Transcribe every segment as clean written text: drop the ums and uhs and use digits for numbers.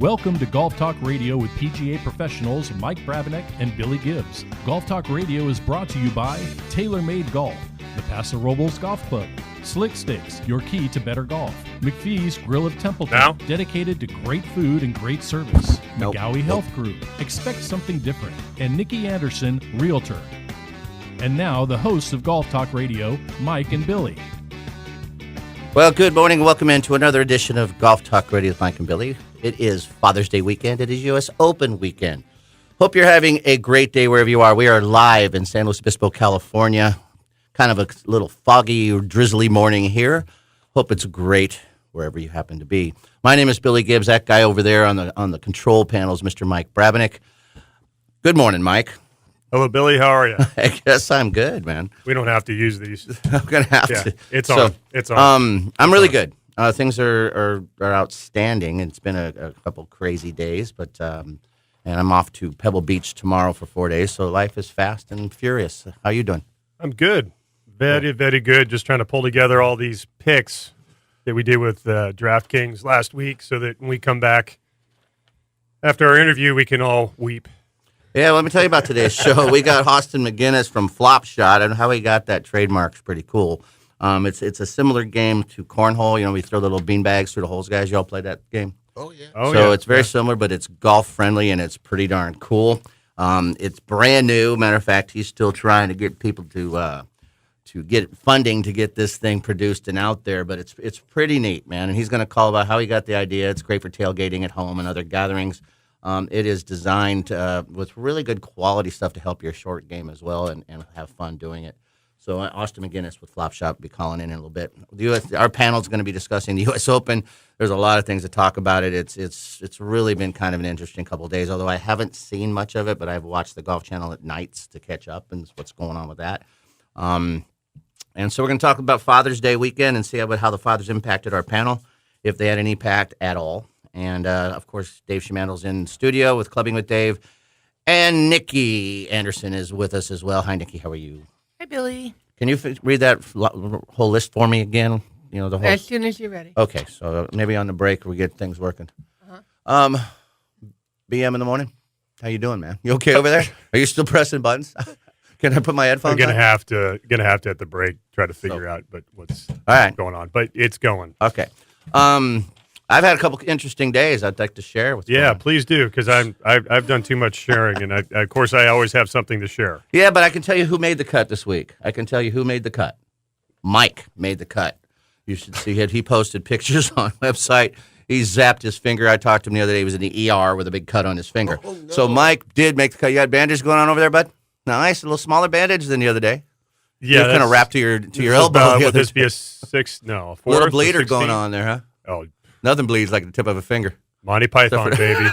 Welcome to Golf Talk Radio with PGA professionals Mike Brabenec and Billy Gibbs. Golf Talk Radio is brought to you by TaylorMade Golf, the Paso Robles Golf Club, Slick Stakes, your key to better golf, McPhee's Grill of Templeton, dedicated to great food and great service, McGowie Health Group, expect something different, and Nikki Anderson, Realtor. And now, the hosts of Golf Talk Radio, Mike and Billy. Well, good morning. Welcome into another edition of Golf Talk Radio with Mike and Billy. It is Father's Day weekend. It is U.S. Open weekend. Hope you're having a great day wherever you are. We are live in San Luis Obispo, California. Kind of a little foggy or drizzly morning here. Hope it's great wherever you happen to be. My name is Billy Gibbs. That guy over there on the control panel is Mr. Mike Brabenec. Good morning, Mike. Hello, Billy. How are you? I guess I'm good, man. We don't have to use these. I'm going to have to. It's on. It's on. I'm really good. Things are outstanding. It's been a couple crazy days, but and I'm off to Pebble Beach tomorrow for 4 days, so life is fast and furious. How you doing? I'm good. Very, very good. Just trying to pull together all these picks that we did with DraftKings last week so that when we come back after our interview, we can all weep. Yeah, let me tell you about today's show. We got Austin McGinnis from Flop Shot, and how he got that trademark's pretty cool. It's a similar game to cornhole. You know, we throw the little bean bags through the holes, guys. You all play that game? Oh, yeah. So it's very similar, but it's golf-friendly, and it's pretty darn cool. It's brand new. Matter of fact, he's still trying to get people to get funding to get this thing produced and out there, but it's pretty neat, man. And he's going to call about how he got the idea. It's great for tailgating at home and other gatherings. It is designed with really good quality stuff to help your short game as well and have fun doing it. So Austin McGinnis with Flop Shop will be calling in a little bit. Our panel is going to be discussing the U.S. Open. There's a lot of things to talk about it. It's really been kind of an interesting couple of days, although I haven't seen much of it, but I've watched the Golf Channel at nights to catch up and what's going on with that. And so we're going to talk about Father's Day weekend and see how the fathers impacted our panel, if they had any impact at all. And, of course, Dave Schimandle's in studio with Clubbing with Dave. And Nikki Anderson is with us as well. Hi, Nikki. How are you? Hi, Billy. Can you read that whole list for me again? You know, the whole. As soon as you're ready. Okay, so maybe on the break we get things working. BM in the morning. How you doing, man? You okay over there? Are you still pressing buttons? Can I put my headphones on? I'm gonna have to at the break try to figure out what's going on. But it's going. Okay. I've had a couple interesting days I'd like to share with you. Yeah, please do, because I've done too much sharing, and of course I always have something to share. Yeah, but I can tell you who made the cut this week. Mike made the cut. You should see it. He posted pictures on the website. He zapped his finger. I talked to him the other day. He was in the ER with a big cut on his finger. Oh, no. So Mike did make the cut. You got bandage going on over there, bud? Nice, a little smaller bandage than the other day. Yeah, kind of wrapped to your elbow. Would this be a fourth? A little bleeder going on there, huh? Oh. Nothing bleeds like the tip of a finger. Monty Python, baby.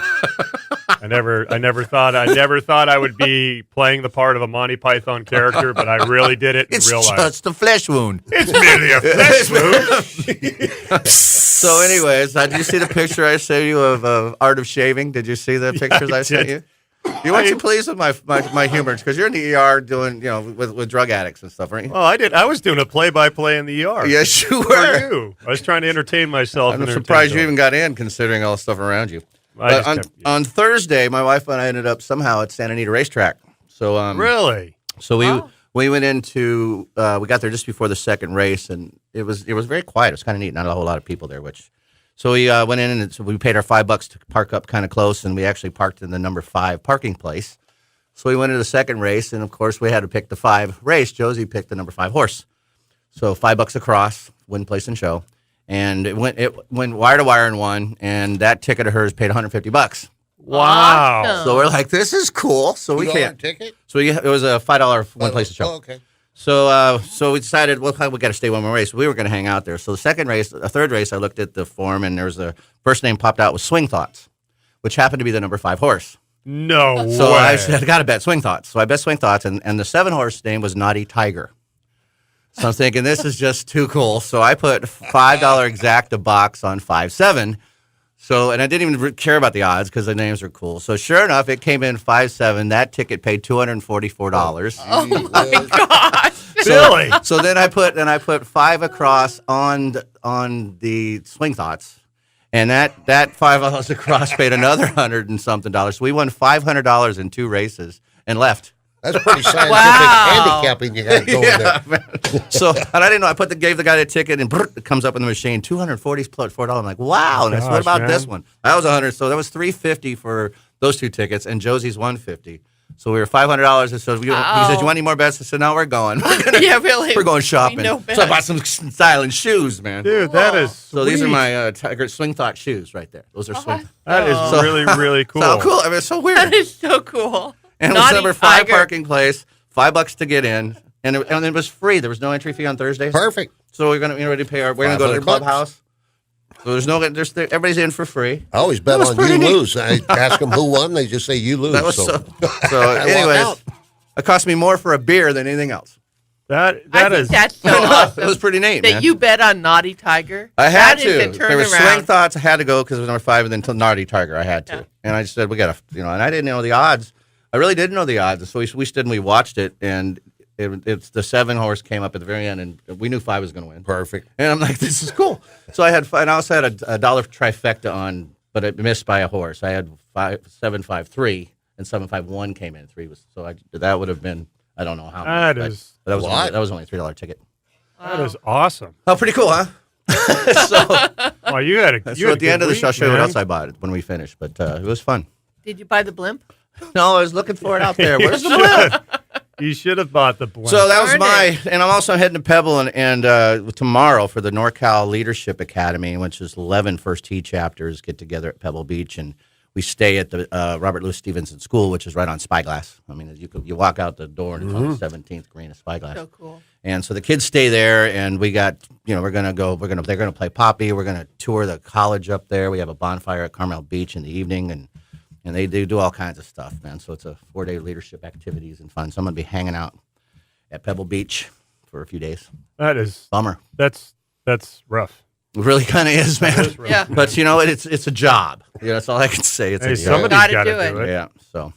I never thought I would be playing the part of a Monty Python character, but I really did it in real life. It's just a flesh wound. It's merely a flesh wound. So, anyways, did you see the picture I sent you of Art of Shaving? Did you see the pictures I sent you? You weren't too pleased with my humor because you're in the ER doing, with drug addicts and stuff, right? Oh, I did. I was doing a play-by-play in the ER. Yes, you For were. you. I was trying to entertain myself. I'm surprised you even got in, considering all the stuff around you. On Thursday, my wife and I ended up somehow at Santa Anita Racetrack. So really? So we went into we got there just before the second race, and it was very quiet. It was kind of neat. Not a whole lot of people there, So we went in and we paid our $5 to park up kind of close, and we actually parked in the number 5 parking place. So we went into the second race, and of course we had to pick the 5 race. Josie picked the number 5 horse. So $5 across, win, place, and show, and it went wire to wire and won. And that ticket of hers paid $150. Wow! Awesome. So we're like, this is cool. So we can't. Ticket? So it was a $5 one place to show. Oh, okay. So we decided, we got to stay one more race. We were going to hang out there. So the third race, I looked at the form, and there was the first name popped out was Swing Thoughts, which happened to be the number 5 horse. No way. So I said, I got to bet Swing Thoughts. So I bet Swing Thoughts, and the 7 horse name was Naughty Tiger. So I'm thinking, this is just too cool. So I put $5 exacta box on 5-7. So, and I didn't even care about the odds because the names are cool. So sure enough, it came in 5-7. That ticket paid $244. Oh my gosh! Really? So then I put 5 across on the Swing Thoughts, And that $5 across paid another $100 and something. So we won $500 in 2 races and left. That's pretty scientific Wow. handicapping you had going there. Man. So, and I didn't know. Gave the guy the ticket, and it comes up in the machine, $240 plus $4. I'm like, wow. And I said, what about man. this one? That was $100. So that was $350 for those 2 tickets, and Josie's $150. So we were $500. And so he said, you want any more bets? I said, no, we're going. Yeah, really. We're going shopping. know So I bought best. some styling shoes, man. Dude, that is So these are sweet. my Tiger Swing Thought shoes right there. Those are Swing. That is So- really, really cool. So cool. I mean, it's so weird. That is so cool. And it was Naughty number 5 Tiger. parking place, $5 to get in, and it was free. There was no entry fee on Thursdays. Perfect. So we're gonna to pay our. We're gonna go to the $500. clubhouse. So everybody's in for free. I always bet That was on pretty you neat. lose. I ask them who won. They just say you lose. That was so. So, I walk anyways, out. it cost me more for a beer than anything else. That I think is that's so awesome. It was pretty neat, that man. you bet on Naughty Tiger. I had That to. is a There were Swing turnaround. Thoughts. I had to go because it was number 5, and then till Naughty Tiger, I had to. Yeah. And I just said, we gotta, and I didn't know the odds. I really didn't know the odds. So we stood and we watched it, and it's the 7 horse came up at the very end, and we knew 5 was going to win. Perfect. And I'm like, this is cool. So I also had a dollar trifecta on, but it missed by a horse. I had 753, and 751 came in. 3 was that would have been, I don't know how. That much, is but that was a lot. that was only a $3 ticket. that is awesome. Oh, pretty cool, huh? So, Oh, you had a. so You had at the a end of the good show, I'll show you what week, else I bought when we finish. But it was fun. Did you buy the blimp? No, I was looking for it out there. man. Where's the blimp? You should have bought the blimp. So that was Darn my, and I'm also heading to Pebble and tomorrow for the NorCal Leadership Academy, which is 11 First Tee chapters get together at Pebble Beach, and we stay at the Robert Louis Stevenson School, which is right on Spyglass. I mean, you walk out the door and it's on the 17th green of Spyglass. So cool. And so the kids stay there, and we got, they're gonna play Poppy. We're gonna tour the college up there. We have a bonfire at Carmel Beach in the evening, and they do all kinds of stuff, man. So it's a 4-day leadership activities and fun. So I'm gonna be hanging out at Pebble Beach for a few days. that is Bummer. that's rough. It really kind of is, man. That is rough, Yeah. man. But it's a job. That's all I can say. It's Hey, a job. somebody's Gotta got to do do it. it. Yeah. So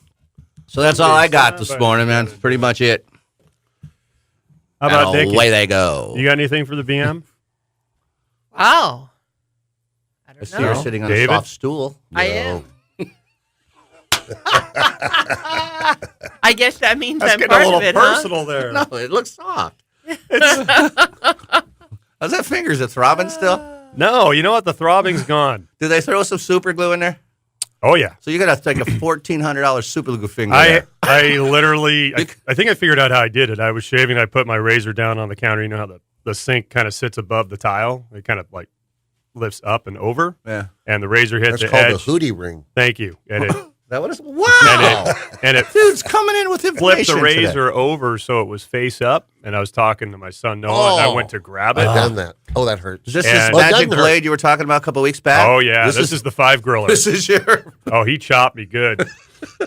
that's all I got this morning, man. That's pretty much it. How about And Dickie? away they go. You got anything for the BM? Wow. I I don't see you're know. sitting on David? a soft stool. I am. I guess that means That's I'm getting part a little of it, personal there. No, it looks soft. How's that fingers? It's throbbing still? No, you know what? The throbbing's gone. Did they throw some super glue in there? Oh yeah. So you got to take a $1,400 super glue finger. I there. literally I think I figured out how I did it. I was shaving. I put my razor down on the counter. You know how the sink kind of sits above the tile. It kind of like lifts up and over. Yeah. And the razor hit That's the called edge. a hootie ring. Thank you. And it That what is? Wow. and it Dude's coming in with flipped information the today. razor over so it was face up. And I was talking to my son Noah. And I Oh. went to grab it. I've done that. Oh, that hurts. Is this And- this Well, it magic doesn't hurt. blade you were talking about a couple weeks back? Oh yeah, this is the 5 griller. This is your. Oh, he chopped me good.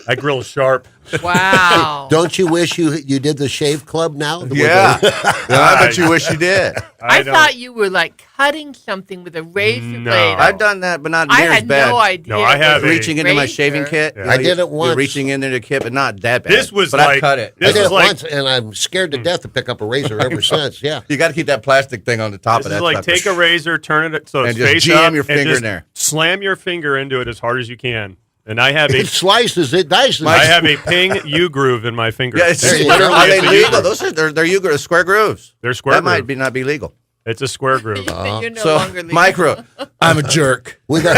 That grill is sharp. Wow. Don't you wish you did the shave club now? With Yeah. the- I bet you wish you did. I don't- thought you were like cutting something with a razor No. blade. I've done that, but not I near as had bad. no idea. No, I it have was a- a Reaching into my razor. shaving kit. Yeah. I did it once. You're reaching into the kit, but not that bad. This was but I've like- cut it. I This did is it like- once, and I'm scared to death to pick up a razor ever since. Yeah. You got to keep that plastic thing on the top This of is that. like sucker. take a razor, turn it so And it's just face jam up, your and finger just in there. Slam your finger into it as hard as you can. And I have a It slices, it dices. I have a ping U groove in my finger. Yeah, it's There you literally go. are they it's a U legal? groove. Those are they're U square grooves. They're square That groove. might be not be legal. It's a square groove. You're no So longer legal. micro, I'm a jerk. We got,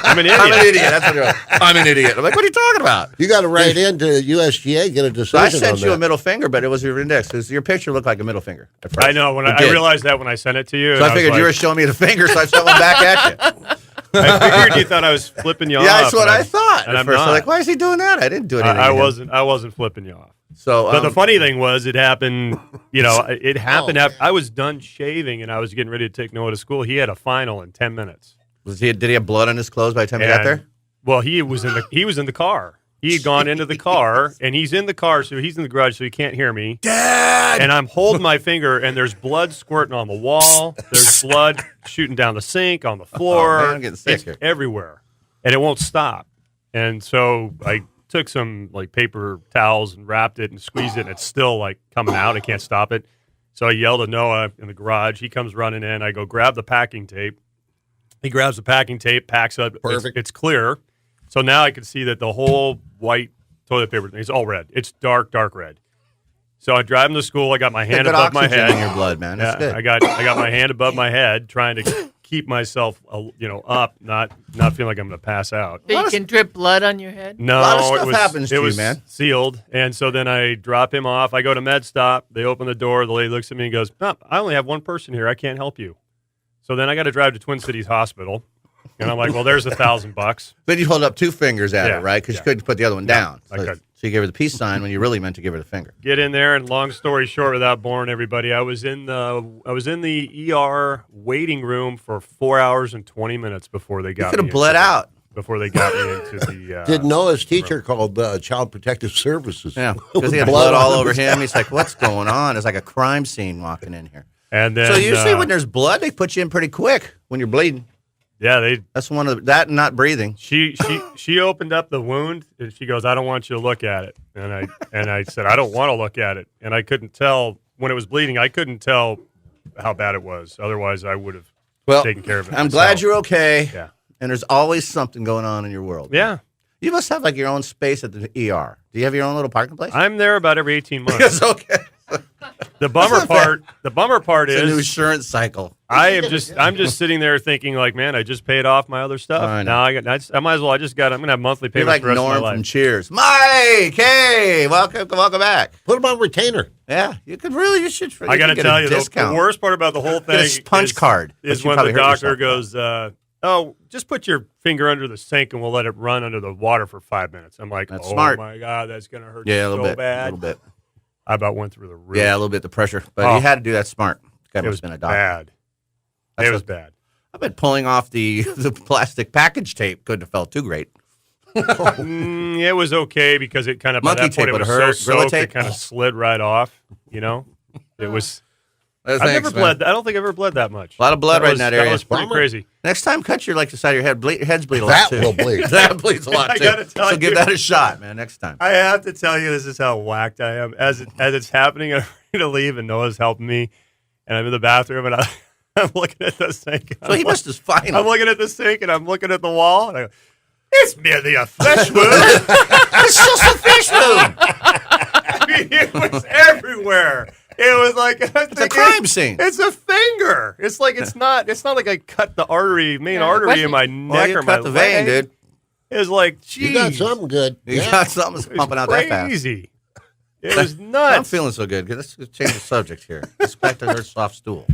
I'm an idiot. I'm an idiot. That's what you're like. I'm an idiot. I'm like, what are you talking about? you got to write into USGA, get a decision So I on sent you that. a middle finger, but it was your index because your picture looked like a middle finger. At first. I know. When It I did. realized that when I sent it to you, So and I figured was you were like, showing me the finger, so I sent one back at you. I figured you thought I was flipping you off. Yeah, that's what and I thought. And At I'm first, not. I'm like, why is he doing that? I didn't do anything. I to him. wasn't. I wasn't flipping you off. So, But the funny thing was, it happened. You know, it happened. Oh. After, I was done shaving, and I was getting ready to take Noah to school. He had a final in 10 minutes. did he have blood on his clothes by the time he got And- there? Well, he was in the car. He had gone into the car, and he's in the car, so he's in the garage, so he can't hear me. Dad! And I'm holding my finger, and there's blood squirting on the wall. There's blood shooting down the sink, on the floor. Oh, man, I'm getting sick It's here. everywhere, and it won't stop. And so I took some like paper towels and wrapped it and squeezed it, and it's still like coming out. I can't stop it. So I yelled at Noah in the garage. He comes running in. I go grab the packing tape, He grabs the packing tape, packs up. Perfect. It's clear. So now I can see that the whole white toilet paper thing is all red. It's dark, dark red. So I drive him to school. I got my hand Good above my oxygen head. in your blood, man. That's good. I got my hand above my head, trying to keep myself, up, not feeling like I'm going to pass out. So you can drip blood on your head? No, A lot of stuff happens to it you, was man. sealed, and so then I drop him off. I go to Med Stop. They open the door. The lady looks at me and goes, "No, I only have one person here. I can't help you." So then I got to drive to Twin Cities Hospital, and I'm like, "Well, there's $1,000." Then you hold up two fingers at Yeah, it, right? Because yeah. you couldn't put the other one down. I So, couldn't. so you gave her the peace sign when you really meant to give her the finger. Get in there, and long story short, without boring everybody, I was in the ER waiting room for 4 hours and 20 minutes before they You got could me. have bled out. Before they got me into the. Did Noah's teacher called Child Protective Services? Yeah, because he had blood all over him. He's like, "What's going on?" It's like a crime scene walking in here. And then, So usually when there's blood, they put you in pretty quick when you're bleeding. yeah, That's one of that and not breathing. she opened up the wound and she goes, "I don't want you to look at it." And I said, "I don't want to look at it." And I couldn't tell when it was bleeding. I couldn't tell how bad it was. Otherwise, I would have taken care of it. I'm myself. glad you're okay. Yeah. And there's always something going on in your world. Yeah. You must have like your own space at the ER. Do you have your own little parking place? I'm there about every 18 months. It's okay. The bummer part It's a new is insurance cycle. I'm just sitting there thinking like, man, I just paid off my other stuff. I know. Now I might as well. I'm going to have monthly You're payments like for the rest Norm of my life. from Cheers. Mike, hey, welcome back. Put him on retainer. Yeah, you should. I got to tell you, the discount. worst part about the whole thing Get a punch card, is but you when probably the hurt doctor yourself. goes, "Oh, just put your finger under the sink and we'll let it run under the water for 5 minutes." I'm like, That's "Oh smart. my god, that's gonna hurt Yeah, a you little so bit. bad." A little bit. I about went through the roof. Yeah, a little bit the pressure, but Oh. you had to do that smart. Guy It must was have been a doctor. bad. That's It was what- bad. I bet pulling off the plastic package tape couldn't have felt too great. It was okay because it kind of by Monkey that point tape it would was have so hurt. Gorilla soaked, it tape? kind of slid right off. You know, it was. I've Thanks, never man. bled. I don't think I've ever bled that much. A lot of blood right in that area. That was pretty Bummer. crazy. Next time, cut your the side of your head. Your heads bleed a lot That too. will bleed. That bleeds a lot I too. gotta tell So give you. that a shot, man. Next time. I have to tell you, this is how whacked I am. As it's happening, I'm ready to leave, and Noah's helping me, and I'm in the bathroom, and I'm looking at the sink. So he must have fine. I'm looking at the sink, and I'm looking at the wall, and I go, "It's merely a flesh wound." It's just a fish wound. I mean, it was everywhere. It was like It's a crime scene. It's a finger. It's like it's not like I cut the main artery in my neck Well, you or my cut the vein, leg. dude. It was like, geez, You got something good. You Yeah. got something that's it was pumping out that fast. crazy. It was nuts. I'm feeling so good. Let's change the subject here. Let's back to her soft stool.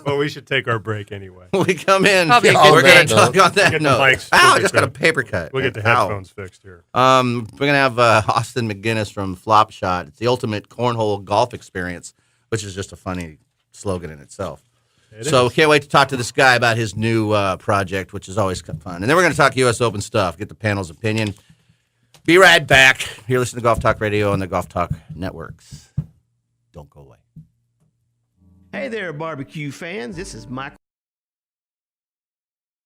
Well, we should take our break anyway. We come in. Probably a Yeah, good We're going thing. to talk on that Get the note. mics. Ow, We'll I get just got a the- paper cut. We'll get the Ow. headphones fixed here. We're gonna have Austin McGinnis from Flop Shot. It's the ultimate cornhole golf experience, which is just a funny slogan in itself. So can't wait to talk to this guy about his new project, which is always fun. And then we're gonna talk U.S. Open stuff, get the panel's opinion. Be right back. You're listening to Golf Talk Radio on the Golf Talk Networks. Don't go away. Hey there, barbecue fans. This is Michael